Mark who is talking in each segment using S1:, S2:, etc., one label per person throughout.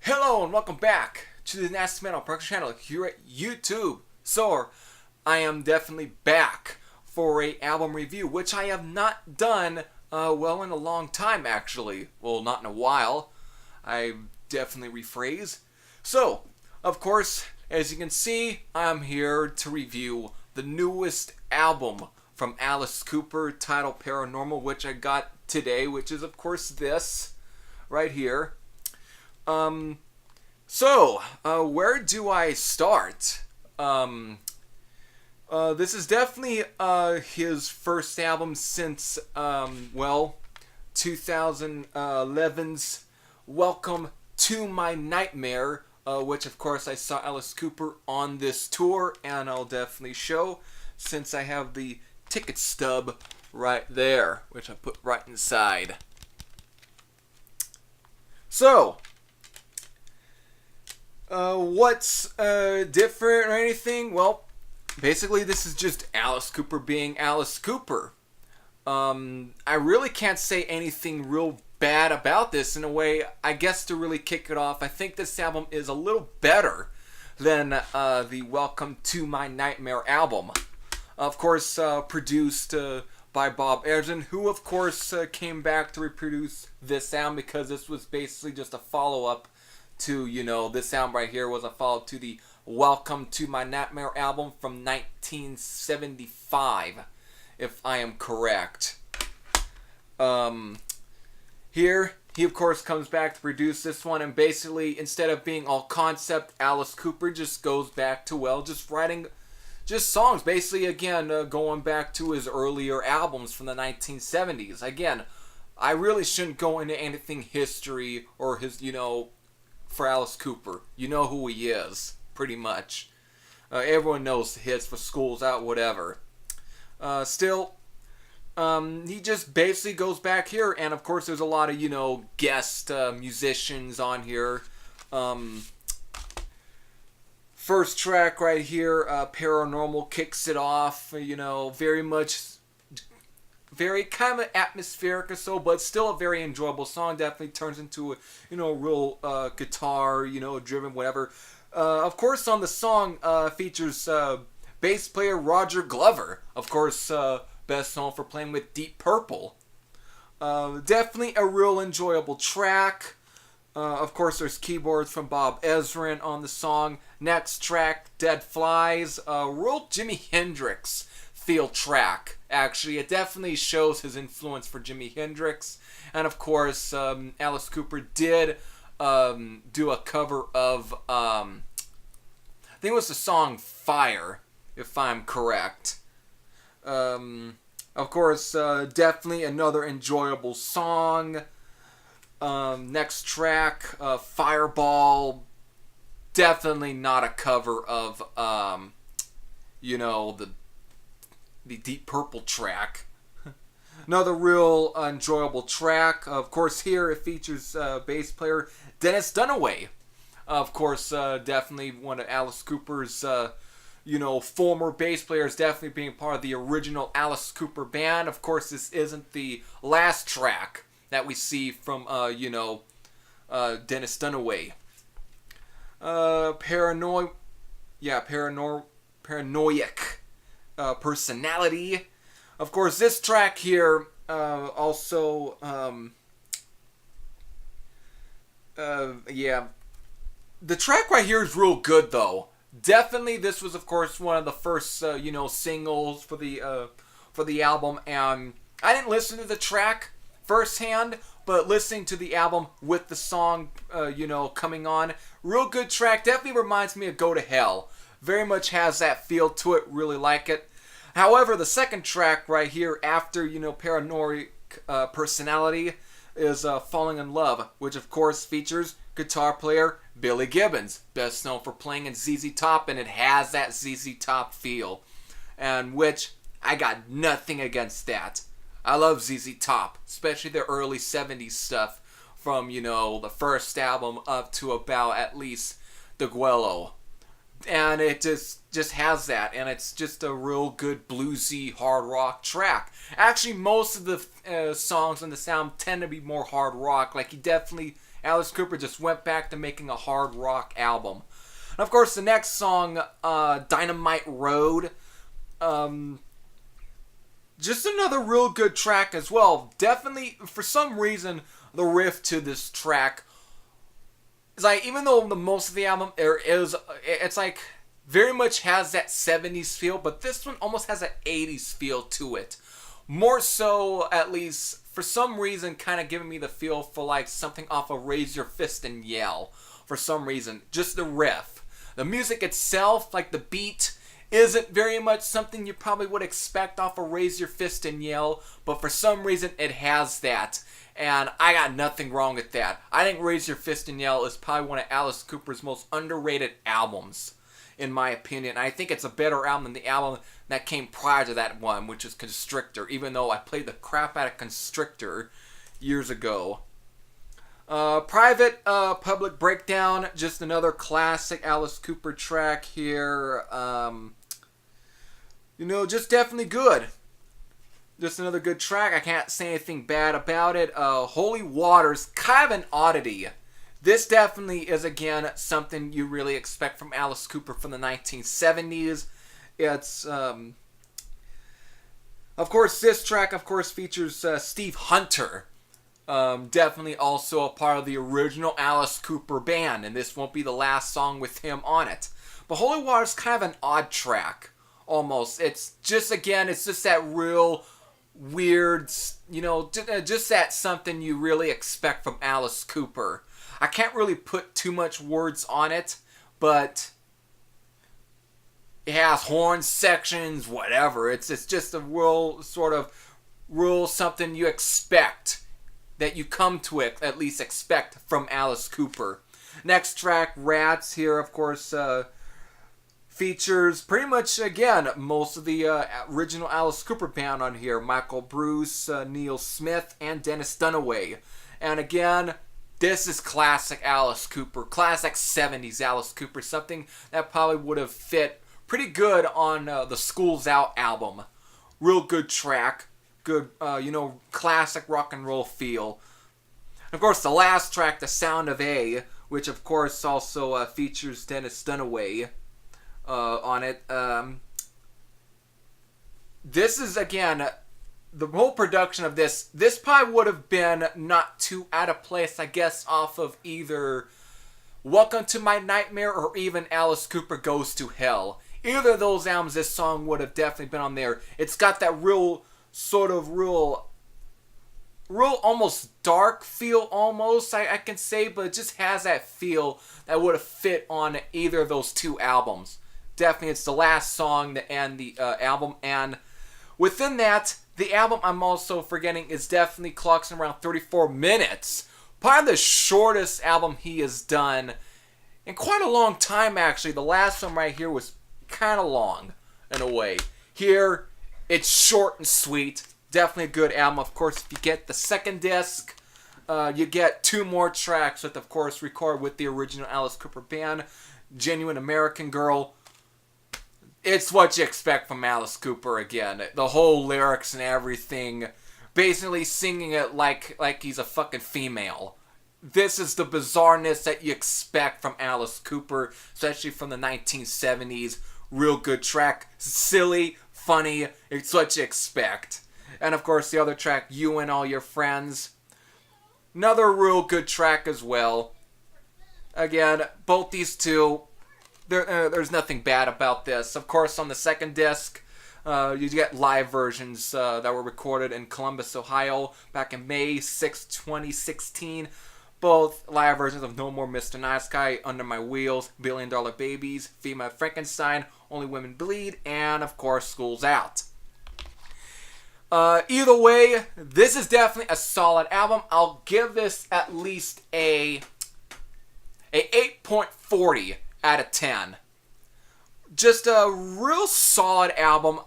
S1: Hello and welcome back to the Nasty Metal Production channel here at YouTube. So, I am definitely back for a album review, which I have not done, in a long time actually. Well, not in a while. I definitely rephrase. So, of course, as you can see, I'm here to review the newest album from Alice Cooper titled Paranormal, which I got today, which is of course this right here. Where do I start? This is definitely his first album since 2011's Welcome to My Nightmare, which of course I saw Alice Cooper on this tour, and I'll definitely show since I have the ticket stub right there, which I put right inside. So, what's different or anything? Well, basically this is just Alice Cooper being Alice Cooper. I really can't say anything real bad about this. In a way, I guess to really kick it off, I think this album is a little better than the Welcome to My Nightmare album. Of course, produced by Bob Ezrin, who of course came back to reproduce this album because this was basically just a follow-up to, this album right here was a follow-up to the Welcome to My Nightmare album from 1975, if I am correct. Here, he of course comes back to produce this one, and basically, instead of being all concept, Alice Cooper just goes back to, just writing just songs, basically, again, going back to his earlier albums from the 1970s. Again, I really shouldn't go into anything history or his, for Alice Cooper. You know who he is, pretty much. Everyone knows the hits for School's Out, whatever. Still, he just basically goes back here, and of course there's a lot of, guest musicians on here. First track right here, Paranormal, kicks it off, very kind of atmospheric or so, but still a very enjoyable song. Definitely turns into a, real guitar, driven, whatever. Of course, on the song features bass player Roger Glover, of course, best known for playing with Deep Purple. Definitely a real enjoyable track. Of course, there's keyboards from Bob Ezrin on the song. Next track, Dead Flies, real Jimi Hendrix feel track. Actually, it definitely shows his influence for Jimi Hendrix. And of course, Alice Cooper did do a cover of, I think it was the song Fire, if I'm correct. Of course, definitely another enjoyable song. Next track, Fireball. Definitely not a cover of, the Deep Purple track. Another real enjoyable track. Of course, here it features bass player Dennis Dunaway. Of course, definitely one of Alice Cooper's, former bass players, definitely being part of the original Alice Cooper band. Of course, this isn't the last track that we see from, Dennis Dunaway. Paranoiac Personality. Of course, this track here also, the track right here is real good, though. Definitely, this was, of course, one of the first, singles for the album, and I didn't listen to the track firsthand, but listening to the album with the song, coming on, real good track. Definitely reminds me of Go to Hell. Very much has that feel to it. Really like it. However, the second track right here after, Paranoid Personality is Falling in Love, which of course features guitar player Billy Gibbons, best known for playing in ZZ Top, and it has that ZZ Top feel, and which I got nothing against that. I love ZZ Top, especially their early 70s stuff from, the first album up to about at least the Guello. And it just has that, and it's just a real good bluesy hard rock track. Actually, most of the songs on the sound tend to be more hard rock. Like, he definitely Alice Cooper just went back to making a hard rock album. And of course, the next song, Dynamite Road, just another real good track as well. Definitely, for some reason, the riff to this track is like, even though the most of the album it's like very much has that 70s feel, but this one almost has an 80s feel to it. More so, at least, for some reason, kind of giving me the feel for like something off of Raise Your Fist and Yell. For some reason, just the riff. The music itself, like the beat, isn't very much something you probably would expect off of Raise Your Fist and Yell, but for some reason it has that, and I got nothing wrong with that. I think Raise Your Fist and Yell is probably one of Alice Cooper's most underrated albums, in my opinion. I think it's a better album than the album that came prior to that one, which is Constrictor, even though I played the crap out of Constrictor years ago. Private Public Breakdown, just another classic Alice Cooper track here. Just definitely good. Just another good track. I can't say anything bad about it. Holy Waters, kind of an oddity. This definitely is, again, something you really expect from Alice Cooper from the 1970s. It's, of course, this track, of course, features Steve Hunter. Definitely also a part of the original Alice Cooper band, and this won't be the last song with him on it. But Holy Water is kind of an odd track, almost. It's just, again, it's just that real weird, just that something you really expect from Alice Cooper. I can't really put too much words on it, but it has horn sections, whatever. It's just a real sort of real something you expect, that you come to it, at least expect from Alice Cooper. Next track, Rats, here, of course, features pretty much, again, most of the original Alice Cooper band on here. Michael Bruce, Neil Smith, and Dennis Dunaway. And again, this is classic Alice Cooper, classic 70s Alice Cooper, something that probably would have fit pretty good on the School's Out album. Real good track. Good, classic rock and roll feel. Of course, the last track, The Sound of A, which of course also features Dennis Dunaway on it. This is, again, the whole production of this probably would have been not too out of place, I guess, off of either Welcome to My Nightmare or even Alice Cooper Goes to Hell. Either of those albums, this song would have definitely been on there. It's got that real almost dark feel, almost, I can say, but it just has that feel that would have fit on either of those two albums. Definitely, it's the last song to end the album, and within that, the album I'm also forgetting is definitely clocks in around 34 minutes. Probably the shortest album he has done in quite a long time, actually. The last one right here was kind of long, in a way. Here, it's short and sweet. Definitely a good album. Of course, if you get the second disc, you get 2 more tracks that, of course, record with the original Alice Cooper band. Genuine American Girl. It's what you expect from Alice Cooper again. The whole lyrics and everything. Basically singing it like he's a fucking female. This is the bizarreness that you expect from Alice Cooper, especially from the 1970s. Real good track. Silly, funny. It's what you expect. And of course the other track, You and All Your Friends. Another real good track as well. Again, both these two, there's nothing bad about this. Of course, on the second disc, you get live versions that were recorded in Columbus, Ohio, back in May 6, 2016. Both live versions of No More Mr. Nice Guy, Under My Wheels, $1 Billion Babies, Female Frankenstein, Only Women Bleed, and of course, School's Out. Either way, this is definitely a solid album. I'll give this at least a 8.40 out of 10. Just a real solid album.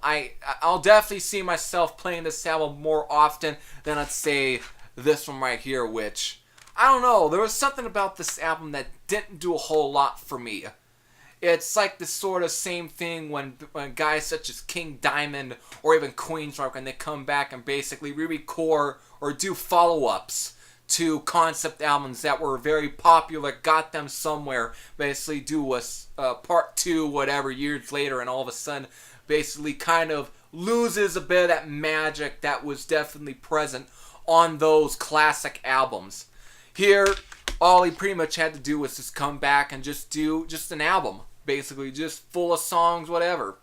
S1: I'll definitely see myself playing this album more often than, let's say, this one right here, which, I don't know, there was something about this album that didn't do a whole lot for me. It's like the sort of same thing when guys such as King Diamond or even Queensrÿche, when they come back and basically re-record or do follow-ups to concept albums that were very popular, got them somewhere, basically do a part 2 whatever years later, and all of a sudden basically kind of loses a bit of that magic that was definitely present on those classic albums. Here, all he pretty much had to do was just come back and just do just an album, basically just full of songs, whatever.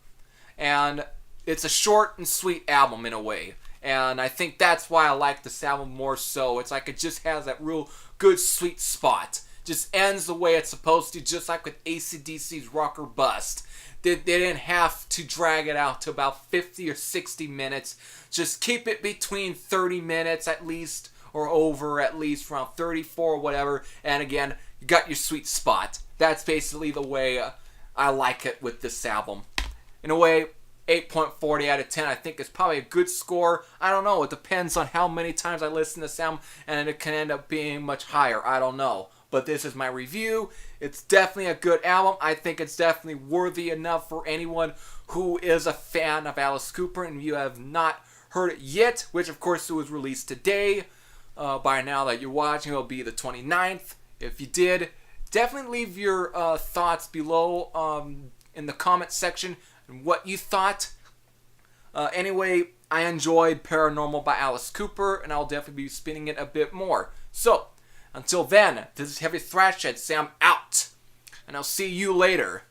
S1: And it's a short and sweet album in a way. And I think that's why I like this album more so. It's like it just has that real good sweet spot. Just ends the way it's supposed to, just like with AC/DC's Rock or Bust. They didn't have to drag it out to about 50 or 60 minutes. Just keep it between 30 minutes at least, or over at least around 34 or whatever. And again, you got your sweet spot. That's basically the way I like it with this album. In a way, 8.40 out of 10 I think is probably a good score. I don't know. It depends on how many times I listen to this album, and it can end up being much higher. I don't know. But this is my review. It's definitely a good album. I think it's definitely worthy enough for anyone who is a fan of Alice Cooper, and you have not heard it yet, which of course it was released today. By now that you're watching, it'll be the 29th. If you did, definitely leave your thoughts below in the comment section and what you thought. Anyway, I enjoyed Paranormal by Alice Cooper, and I'll definitely be spinning it a bit more. So, until then, this is Heavy Thrash Head. Sam out, and I'll see you later.